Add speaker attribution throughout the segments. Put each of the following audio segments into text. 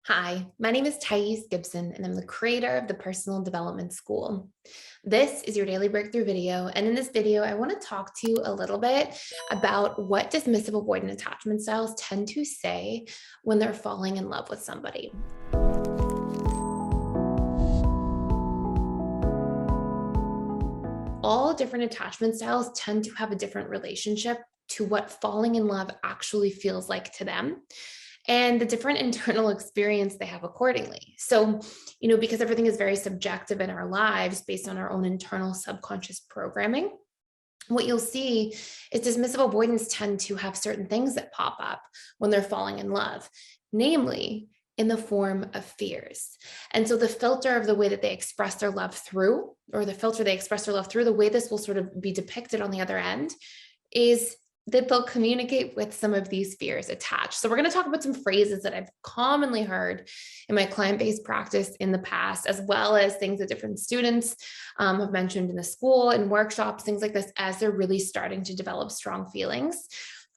Speaker 1: Hi, my name is Gibson, and I'm the creator of the Personal Development School. This is your daily breakthrough video. And in this video, I want to talk to you a little bit about what dismissive avoidant attachment styles tend to say when they're falling in love with somebody. All different attachment styles tend to have a different relationship to what falling in love actually feels like to them and the different internal experience they have accordingly. So, because everything is very subjective in our lives based on our own internal subconscious programming, what you'll see is dismissive avoidants tend to have certain things that pop up when they're falling in love, namely in the form of fears. And so the filter of the way that they express their love through, or the filter they express their love through, the way this will sort of be depicted on the other end is that they'll communicate with some of these fears attached. So we're going to talk about some phrases that I've commonly heard in my client-based practice in the past, as well as things that different students have mentioned in the school and workshops, things like this, as they're really starting to develop strong feelings.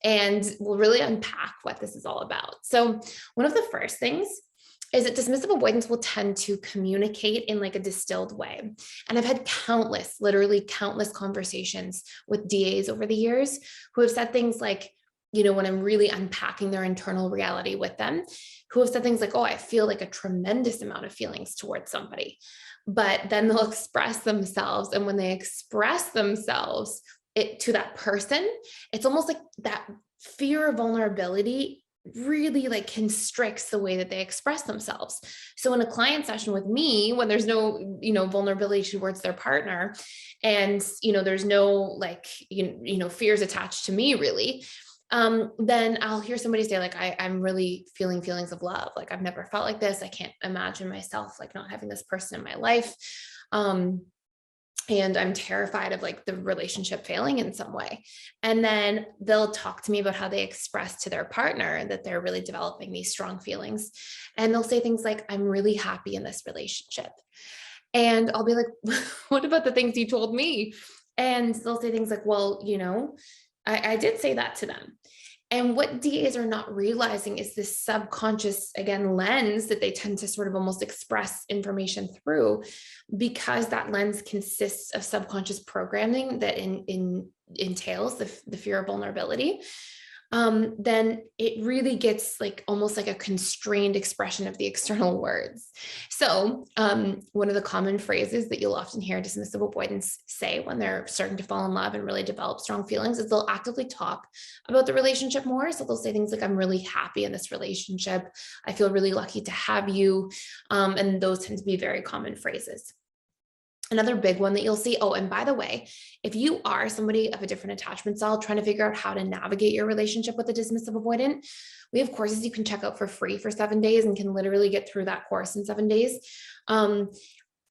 Speaker 1: And we'll really unpack what this is all about. So one of the first things is that dismissive avoidants will tend to communicate in like a distilled way. And I've had literally countless conversations with DAs over the years who have said things like, when I'm really unpacking their internal reality with them, who have said things like, oh, I feel like a tremendous amount of feelings towards somebody. But then they'll express themselves. And when they express themselves to that person, it's almost like that fear of vulnerability really like constricts the way that they express themselves. So in a client session with me, when there's no, vulnerability towards their partner and, there's no like, fears attached to me really, then I'll hear somebody say like, I'm really feeling feelings of love. Like I've never felt like this. I can't imagine myself like not having this person in my life. And I'm terrified of like the relationship failing in some way. And then they'll talk to me about how they express to their partner that they're really developing these strong feelings. And they'll say things like, I'm really happy in this relationship. And I'll be like, what about the things you told me? And they'll say things like, well, I did say that to them. And what DAs are not realizing is this subconscious, again, lens that they tend to sort of almost express information through, because that lens consists of subconscious programming that entails the fear of vulnerability. Then it really gets like almost like a constrained expression of the external words. So one of the common phrases that you'll often hear dismissive avoidants say when they're starting to fall in love and really develop strong feelings is they'll actively talk about the relationship more. So they'll say things like, I'm really happy in this relationship. I feel really lucky to have you. And those tend to be very common phrases. Another big one that you'll see. Oh, and by the way, if you are somebody of a different attachment style trying to figure out how to navigate your relationship with a dismissive avoidant, we have courses you can check out for free for 7 days and can literally get through that course in 7 days.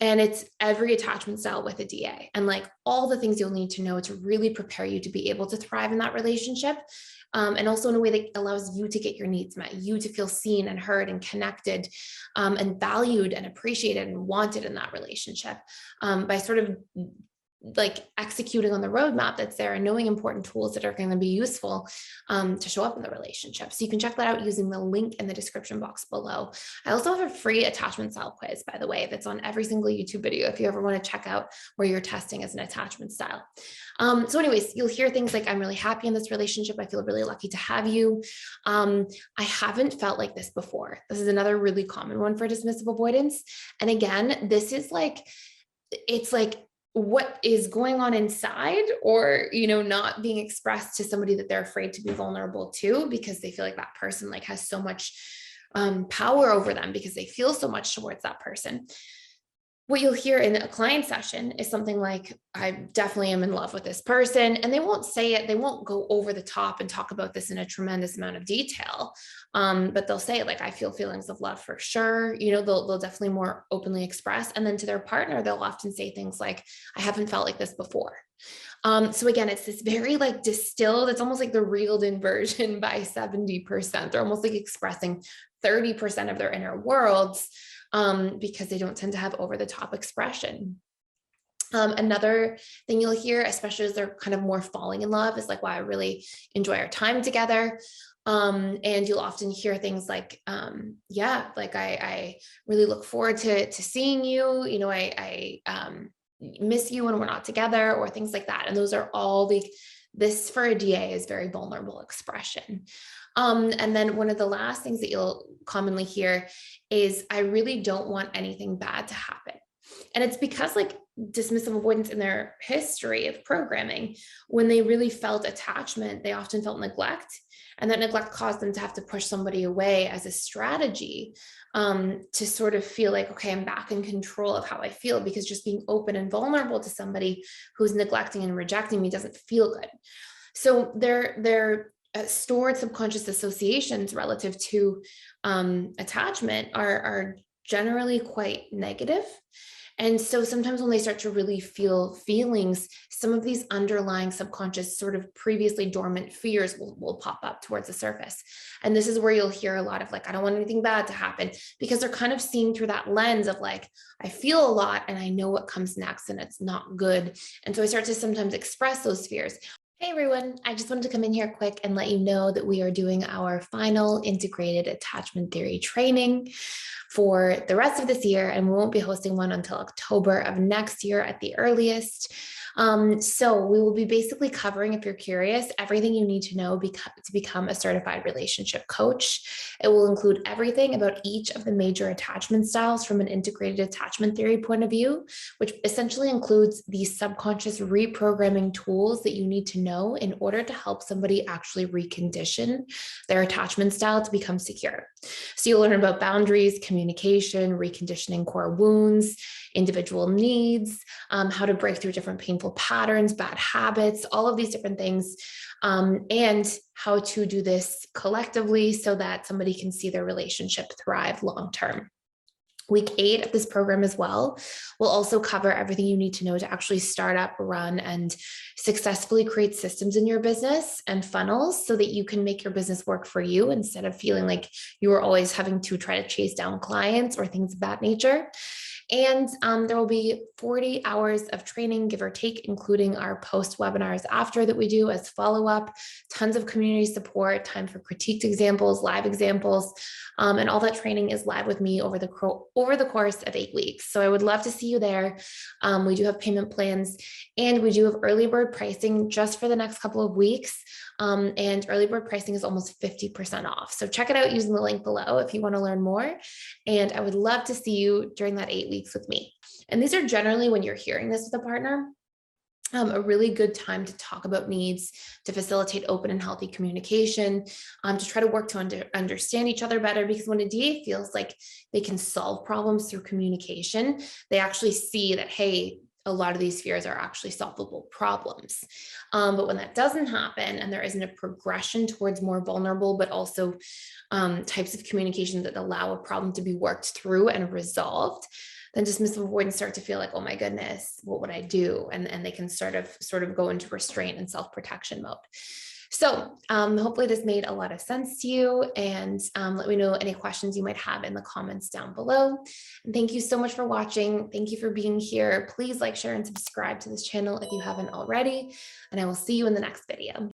Speaker 1: And it's every attachment style with a DA and like all the things you'll need to know to really prepare you to be able to thrive in that relationship. And also in a way that allows you to get your needs met, you to feel seen and heard and connected and valued and appreciated and wanted in that relationship by sort of like executing on the roadmap that's there and knowing important tools that are going to be useful to show up in the relationship. So you can check that out using the link in the description box below. I also have a free attachment style quiz, by the way, that's on every single YouTube video if you ever want to check out where you're testing as an attachment style. So anyways, you'll hear things like, I'm really happy in this relationship. I feel really lucky to have you. I haven't felt like this before. This is another really common one for dismissive avoidance. And again, this is like, it's like what is going on inside or, not being expressed to somebody that they're afraid to be vulnerable to because they feel like that person like has so much power over them because they feel so much towards that person. What you'll hear in a client session is something like, I definitely am in love with this person. And they won't say it, they won't go over the top and talk about this in a tremendous amount of detail. But they'll say like, I feel feelings of love for sure. They'll definitely more openly express. And then to their partner, they'll often say things like, I haven't felt like this before. So again, it's this very like distilled, it's almost like the reeled in version by 70%. They're almost like expressing 30% of their inner worlds. Because they don't tend to have over the top expression. Another thing you'll hear, especially as they're kind of more falling in love, is like, wow, I really enjoy our time together. And you'll often hear things like, yeah, like I really look forward to seeing you. You know, I miss you when we're not together, or things like that. And those are all this for a DA is very vulnerable expression. And then one of the last things that you'll commonly hear is, I really don't want anything bad to happen. And it's because, like, dismissive avoidance in their history of programming, when they really felt attachment, they often felt neglect. And that neglect caused them to have to push somebody away as a strategy, to sort of feel like, okay, I'm back in control of how I feel, because just being open and vulnerable to somebody who's neglecting and rejecting me doesn't feel good. So they're stored subconscious associations relative to attachment are generally quite negative. And so sometimes when they start to really feel feelings, some of these underlying subconscious, sort of previously dormant fears will pop up towards the surface. And this is where you'll hear a lot of like, I don't want anything bad to happen, because they're kind of seeing through that lens of like, I feel a lot and I know what comes next and it's not good. And so I start to sometimes express those fears. Hey everyone, I just wanted to come in here quick and let you know that we are doing our final integrated attachment theory training for the rest of this year, and we won't be hosting one until October of next year at the earliest. So we will be basically covering, if you're curious, everything you need to know to become a certified relationship coach. It will include everything about each of the major attachment styles from an integrated attachment theory point of view, which essentially includes the subconscious reprogramming tools that you need to know in order to help somebody actually recondition their attachment style to become secure. So you'll learn about boundaries, communication, reconditioning core wounds, individual needs, how to break through different painful patterns, bad habits, all of these different things, and how to do this collectively so that somebody can see their relationship thrive long term. Week 8 of this program as well will also cover everything you need to know to actually start up, run, and successfully create systems in your business and funnels so that you can make your business work for you, instead of feeling like you are always having to try to chase down clients or things of that nature. And there will be 40 hours of training, give or take, including our post webinars after that we do as follow-up, tons of community support, time for critiqued examples, live examples, and all that training is live with me over the course of 8 weeks. So I would love to see you there. We do have payment plans, and we do have early bird pricing just for the next couple of weeks. And early bird pricing is almost 50% off. So check it out using the link below if you want to learn more. And I would love to see you during that 8 weeks with me. And these are generally, when you're hearing this with a partner, a really good time to talk about needs, to facilitate open and healthy communication, to try to work to understand each other better. Because when a DA feels like they can solve problems through communication, they actually see that, hey, a lot of these fears are actually solvable problems. But when that doesn't happen, and there isn't a progression towards more vulnerable, but also types of communication that allow a problem to be worked through and resolved, then dismissive avoidants start to feel like, oh my goodness, what would I do? And they can sort of go into restraint and self-protection mode. So hopefully this made a lot of sense to you, and let me know any questions you might have in the comments down below. And thank you so much for watching. Thank you for being here. Please like, share, and subscribe to this channel if you haven't already, and I will see you in the next video.